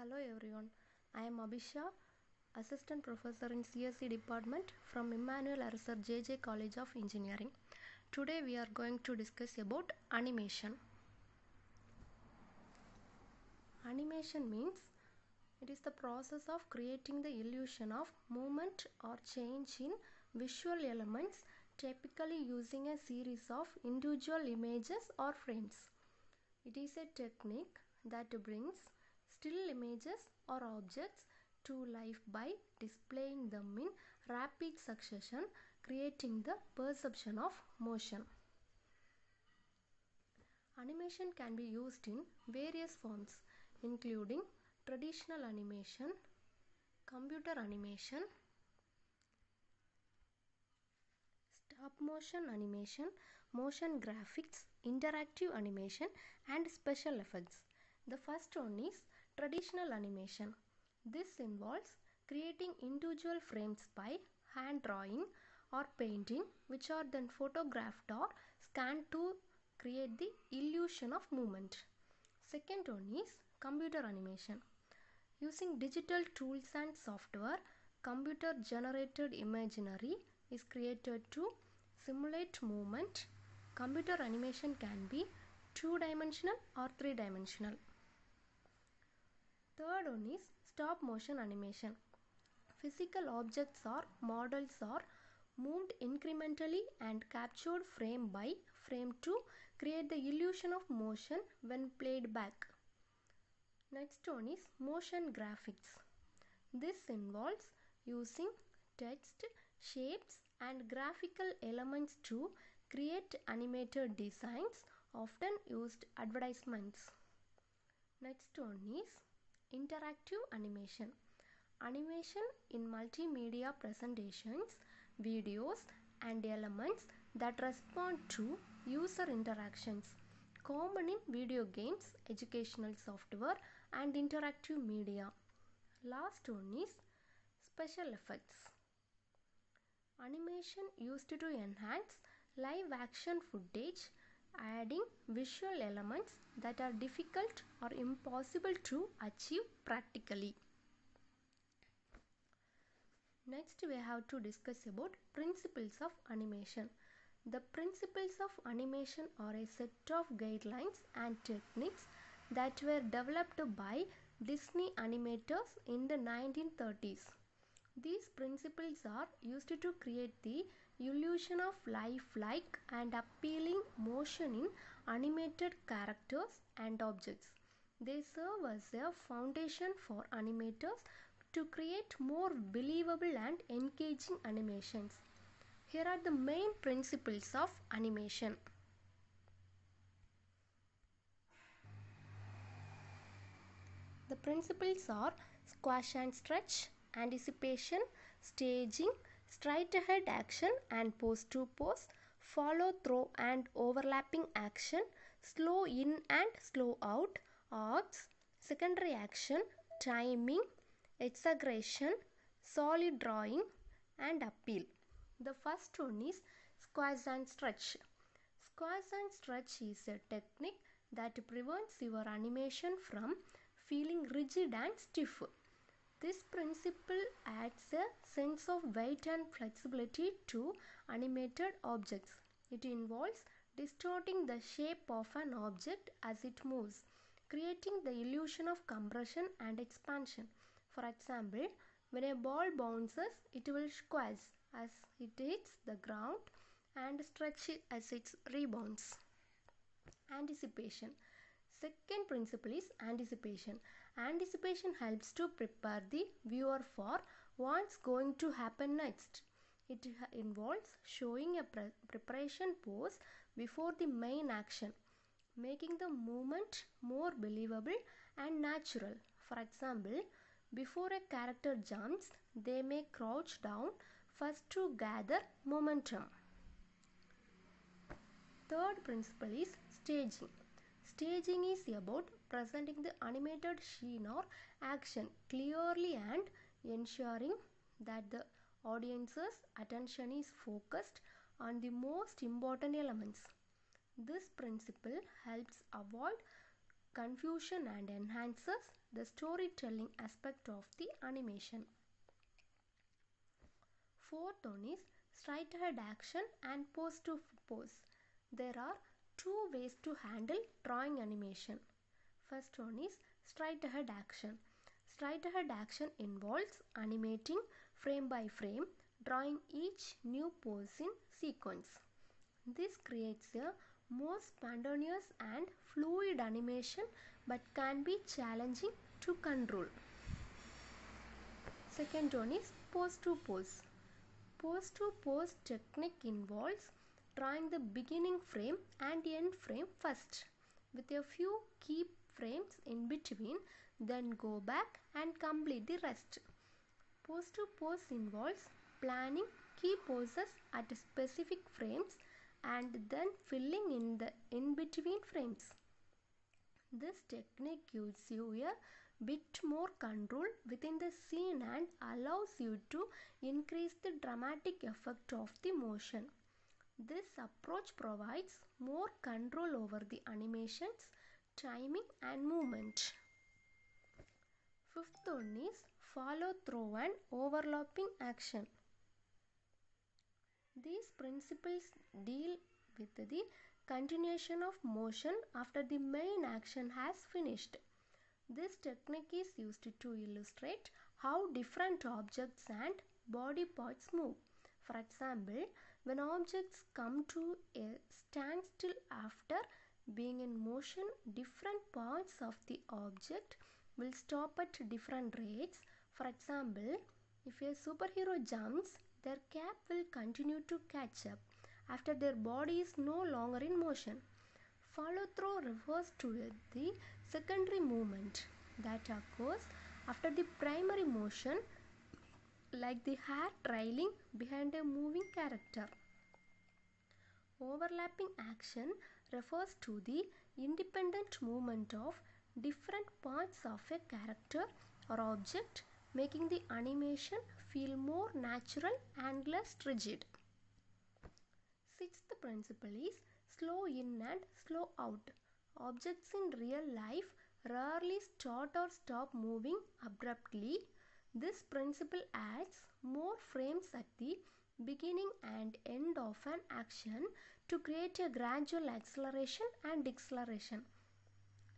Hello everyone, I am Abisha, Assistant Professor in CSE Department from Emmanuel Arasar JJ College of Engineering. Today we are going to discuss about animation. Animation means it is the process of creating the illusion of movement or change in visual elements, typically using a series of individual images or frames. It is a technique that brings still images or objects to life by displaying them in rapid succession, creating the perception of motion. Animation can be used in various forms, including traditional animation, computer animation, stop motion animation, motion graphics, interactive animation, and special effects. The first one is traditional animation. This involves creating individual frames by hand drawing or painting, which are then photographed or scanned to create the illusion of movement. Second one is computer animation. Using digital tools and software, computer generated imaginary is created to simulate movement. Computer animation can be two-dimensional or three-dimensional. Third one is stop motion animation. Physical objects or models are moved incrementally and captured frame by frame to create the illusion of motion when played back. Next one is motion graphics. This involves using text, shapes, and graphical elements to create animated designs, often used advertisements. Next one is interactive animation. Animation in multimedia presentations, videos, and elements that respond to user interactions, common in video games, educational software, and interactive media. Last one is special effects. Animation used to enhance live action footage, adding visual elements that are difficult or impossible to achieve practically. Next we have to discuss about principles of animation. The principles of animation are a set of guidelines and techniques that were developed by Disney animators in the 1930s. These principles are used to create the illusion of lifelike and appealing motion in animated characters and objects. They serve as a foundation for animators to create more believable and engaging animations. Here are the main principles of animation. The principles are squash and stretch, anticipation, staging, straight ahead action and pose to pose, follow through and overlapping action, slow in and slow out, arcs, secondary action, timing, exaggeration, solid drawing, and appeal. The first one is squash and stretch. Squash and stretch is a technique that prevents your animation from feeling rigid and stiff. This principle adds a sense of weight and flexibility to animated objects. It involves distorting the shape of an object as it moves, creating the illusion of compression and expansion. For example, when a ball bounces, it will squash as it hits the ground and stretch as it rebounds. Anticipation. Second principle is anticipation. Anticipation helps to prepare the viewer for what's going to happen next. It involves showing a preparation pose before the main action, making the movement more believable and natural. For example, before a character jumps, they may crouch down first to gather momentum. Third principle is staging. Staging is about presenting the animated scene or action clearly and ensuring that the audience's attention is focused on the most important elements. This principle helps avoid confusion and enhances the storytelling aspect of the animation. Fourth one is straight ahead action and pose to pose. There are two ways to handle drawing animation. First one is straight ahead action. Straight ahead action involves animating frame by frame, drawing each new pose in sequence. This creates a more spontaneous and fluid animation but can be challenging to control. Second one is pose to pose. Pose to pose technique involves drawing the beginning frame and end frame first, with a few key frames in between, then go back and complete the rest. Pose to pose involves planning key poses at specific frames and then filling in the in-between frames. This technique gives you a bit more control within the scene and allows you to increase the dramatic effect of the motion. This approach provides more control over the animation's timing and movement. Fifth one is follow through and overlapping action. These principles deal with the continuation of motion after the main action has finished. This technique is used to illustrate how different objects and body parts move. For example, when objects come to a standstill after being in motion, different parts of the object will stop at different rates. For example, if a superhero jumps, their cap will continue to catch up after their body is no longer in motion. Follow through refers to the secondary movement that occurs after the primary motion, like the hair trailing behind a moving character. Overlapping action refers to the independent movement of different parts of a character or object, making the animation feel more natural and less rigid. Sixth principle is slow in and slow out. Objects in real life rarely start or stop moving abruptly. This principle adds more frames at the beginning and end of an action to create a gradual acceleration and deceleration,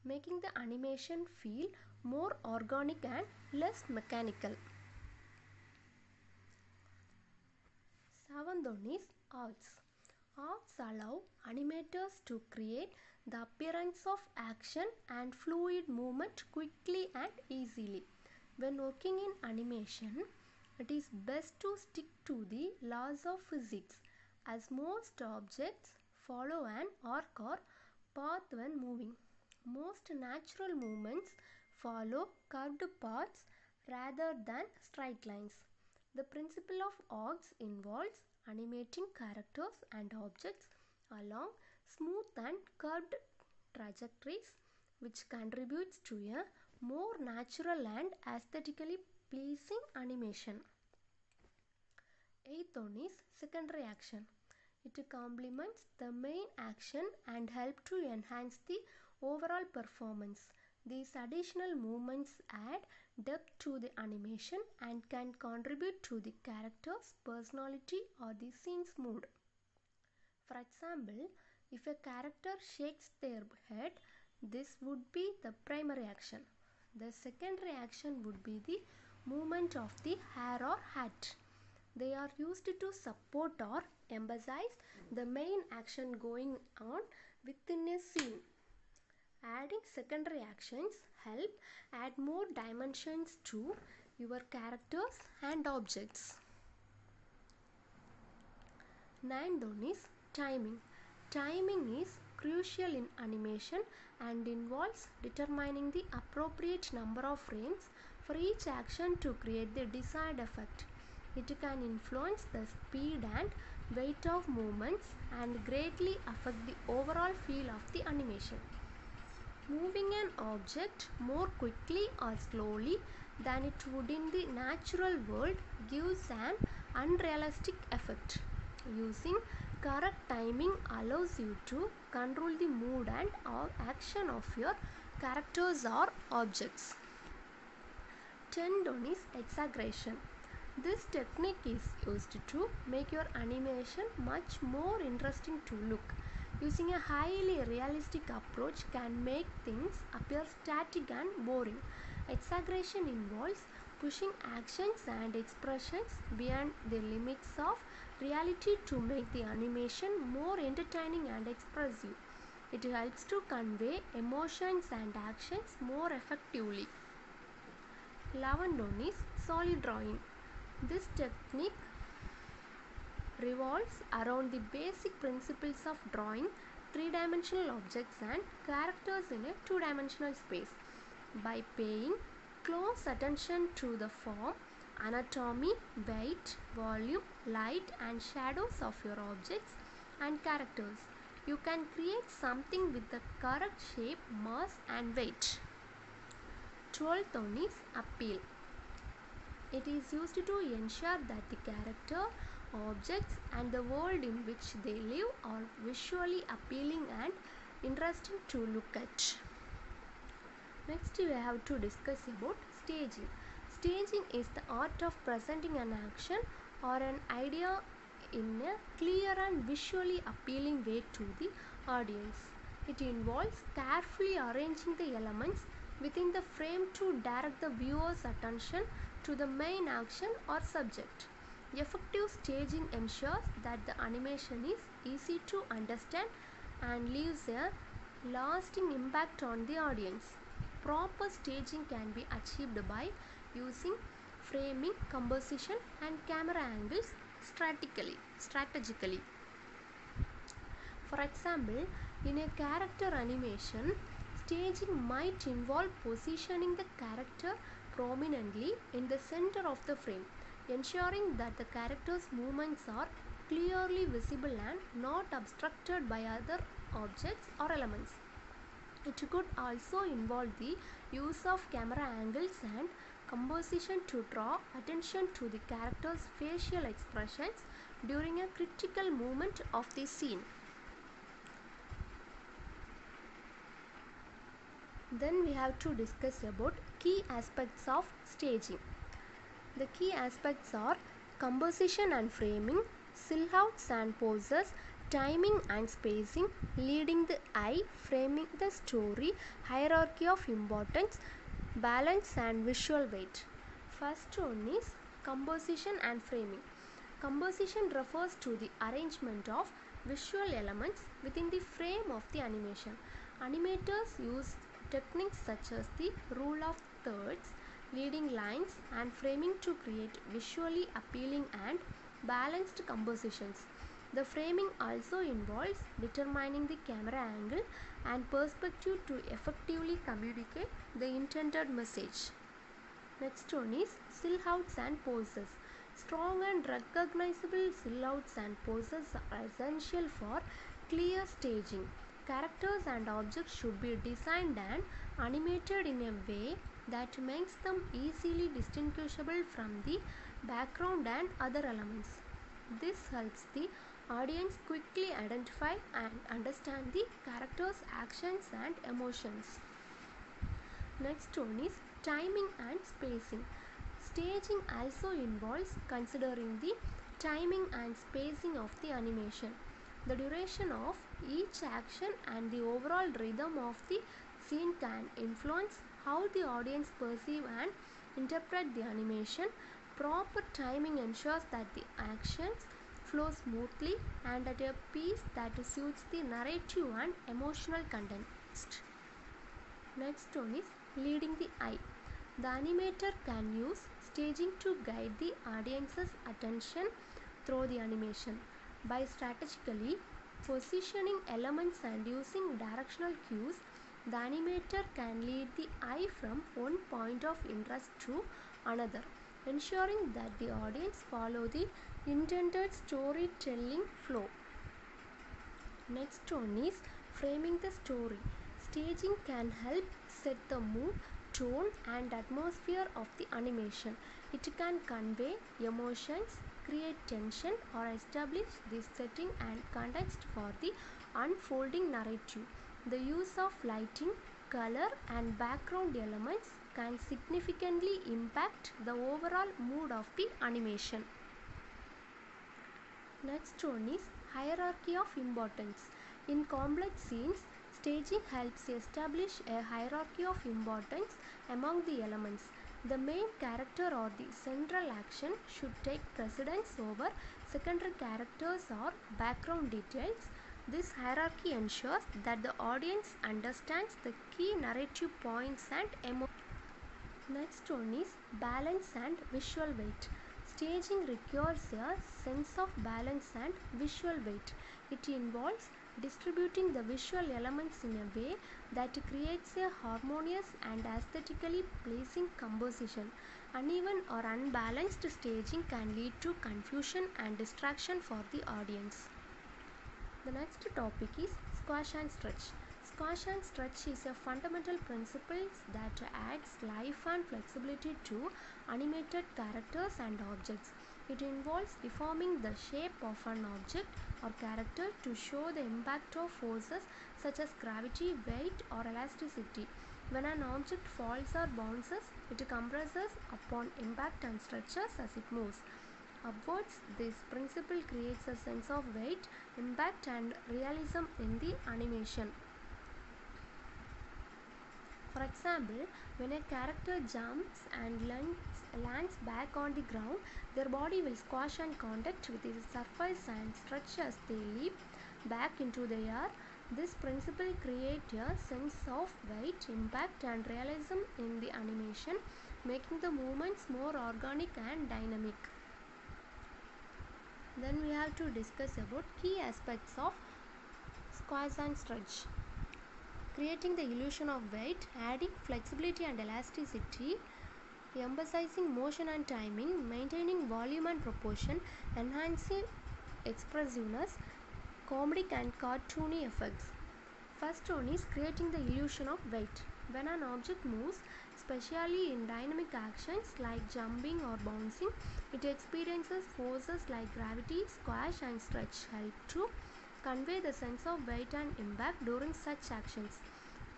making the animation feel more organic and less mechanical. Seventh one is arcs. Arcs allow animators to create the appearance of action and fluid movement quickly and easily. When working in animation, it is best to stick to the laws of physics, as most objects follow an arc or path when moving. Most natural movements follow curved paths rather than straight lines. The principle of arcs involves animating characters and objects along smooth and curved trajectories, which contributes to a more natural and aesthetically pleasing animation. Eighth one is secondary action. It complements the main action and helps to enhance the overall performance. These additional movements add depth to the animation and can contribute to the character's personality or the scene's mood. For example, if a character shakes their head, this would be the primary action. The secondary action would be the movement of the hair or hat. They are used to support or emphasize the main action going on within a scene. Adding secondary actions help add more dimensions to your characters and objects. Ninth one is timing. Timing is crucial in animation and involves determining the appropriate number of frames for each action to create the desired effect. It can influence the speed and weight of movements and greatly affect the overall feel of the animation. Moving an object more quickly or slowly than it would in the natural world gives an unrealistic effect. Using correct timing allows you to control the mood and action of your characters or objects. 10 one is exaggeration. This technique is used to make your animation much more interesting to look. Using a highly realistic approach can make things appear static and boring. Exaggeration involves pushing actions and expressions beyond the limits of reality to make the animation more entertaining and expressive. It helps to convey emotions and actions more effectively. 11 one is solid drawing. This technique revolves around the basic principles of drawing three-dimensional objects and characters in a two-dimensional space. By paying close attention to the form, anatomy, weight, volume, light and shadows of your objects and characters, you can create something with the correct shape, mass and weight. 12th one is appeal. It is used to ensure that the character, objects and the world in which they live are visually appealing and interesting to look at. Next we have to discuss about staging. Staging is the art of presenting an action or an idea in a clear and visually appealing way to the audience. It involves carefully arranging the elements within the frame to direct the viewer's attention to the main action or subject. Effective staging ensures that the animation is easy to understand and leaves a lasting impact on the audience. Proper staging can be achieved by using framing, composition and camera angles strategically. For example, in a character animation, staging might involve positioning the character prominently in the center of the frame, ensuring that the character's movements are clearly visible and not obstructed by other objects or elements. It could also involve the use of camera angles and composition to draw attention to the character's facial expressions during a critical moment of the scene. Then we have to discuss about key aspects of staging. The key aspects are composition and framing, silhouettes and poses, timing and spacing, leading the eye, framing the story, hierarchy of importance, balance and visual weight. First one is composition and framing. Composition refers to the arrangement of visual elements within the frame of the animation. Animators use techniques such as the rule of thirds, leading lines and framing to create visually appealing and balanced compositions. The framing also involves determining the camera angle and perspective to effectively communicate the intended message. Next one is silhouettes and poses. Strong and recognizable silhouettes and poses are essential for clear staging. Characters and objects should be designed and animated in a way that makes them easily distinguishable from the background and other elements. This helps the audience quickly identify and understand the characters' actions and emotions. Next one is timing and spacing. Staging also involves considering the timing and spacing of the animation. The duration of each action and the overall rhythm of the scene can influence how the audience perceive and interpret the animation. Proper timing ensures that the actions flow smoothly and at a pace that suits the narrative and emotional context. Next one is leading the eye. The animator can use staging to guide the audience's attention through the animation. By strategically positioning elements and using directional cues, the animator can lead the eye from one point of interest to another, ensuring that the audience follow the intended storytelling flow. Next one is framing the story. Staging can help set the mood, tone and atmosphere of the animation. It can convey emotions, create tension or establish the setting and context for the unfolding narrative. The use of lighting, color and background elements can significantly impact the overall mood of the animation. Next one is hierarchy of importance. In complex scenes, staging helps establish a hierarchy of importance among the elements. The main character or the central action should take precedence over secondary characters or background details. This hierarchy ensures that the audience understands the key narrative points and emotions. Next one is balance and visual weight. Staging requires a sense of balance and visual weight. It involves distributing the visual elements in a way that creates a harmonious and aesthetically pleasing composition. Uneven or unbalanced staging can lead to confusion and distraction for the audience. The next topic is squash and stretch. Squash and stretch is a fundamental principle that adds life and flexibility to animated characters and objects. It involves deforming the shape of an object or character to show the impact of forces such as gravity, weight, or elasticity. When an object falls or bounces, it compresses upon impact and stretches as it moves upwards. This principle creates a sense of weight, impact, and realism in the animation. For example, when a character jumps and lands back on the ground, their body will squash and contact with the surface and stretch as they leap back into the air. This principle creates a sense of weight, impact, and realism in the animation, making the movements more organic and dynamic. Then we have to discuss about key aspects of squash and stretch. Creating the illusion of weight, adding flexibility and elasticity, emphasizing motion and timing, maintaining volume and proportion, enhancing expressiveness, comedic and cartoony effects. First one is creating the illusion of weight. When an object moves, especially in dynamic actions like jumping or bouncing, it experiences forces like gravity, squash, and stretch help to convey the sense of weight and impact during such actions.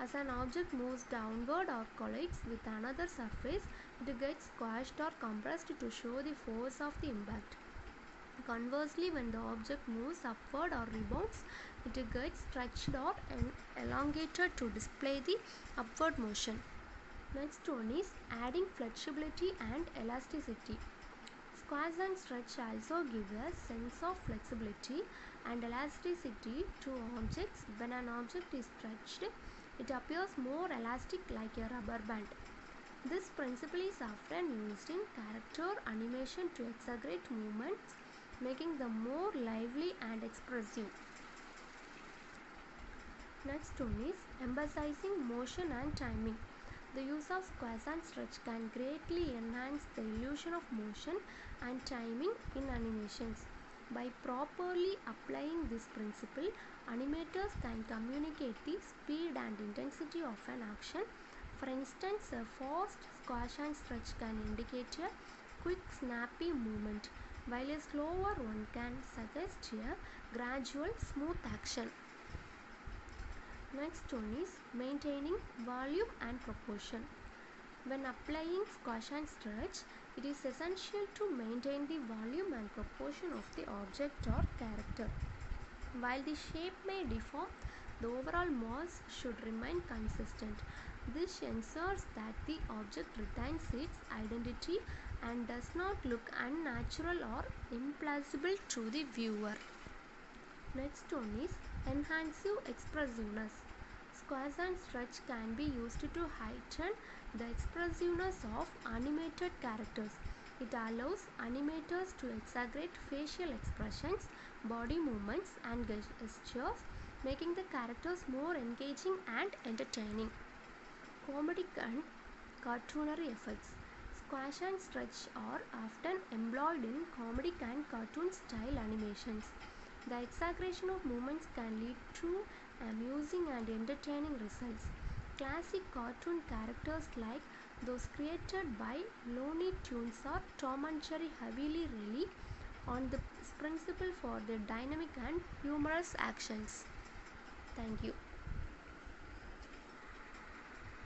As an object moves downward or collides with another surface, it gets squashed or compressed to show the force of the impact. Conversely, when the object moves upward or rebounds, it gets stretched or elongated to display the upward motion. Next one is adding flexibility and elasticity. Squash and stretch also give a sense of flexibility and elasticity to objects. When an object is stretched, it appears more elastic like a rubber band. This principle is often used in character animation to exaggerate movements, making them more lively and expressive. Next one is emphasizing motion and timing. The use of squash and stretch can greatly enhance the illusion of motion and timing in animations. By properly applying this principle, animators can communicate the speed and intensity of an action. For instance, a fast squash and stretch can indicate a quick, snappy movement, while a slower one can suggest a gradual, smooth action. Next one is maintaining volume and proportion. When applying squash and stretch, it is essential to maintain the volume and proportion of the object or character. While the shape may deform, the overall mass should remain consistent. This ensures that the object retains its identity and does not look unnatural or implausible to the viewer. Next one is enhancing expressiveness. Squash and stretch can be used to heighten the expressiveness of animated characters. It allows animators to exaggerate facial expressions, body movements, and gestures, making the characters more engaging and entertaining. Comedic and cartoonary effects. Squash and stretch are often employed in comedic and cartoon style animations. The exaggeration of movements can lead to amusing and entertaining results. Classic cartoon characters like those created by Looney Tunes or Tom and Jerry heavily rely on this principle for their dynamic and humorous actions. Thank you.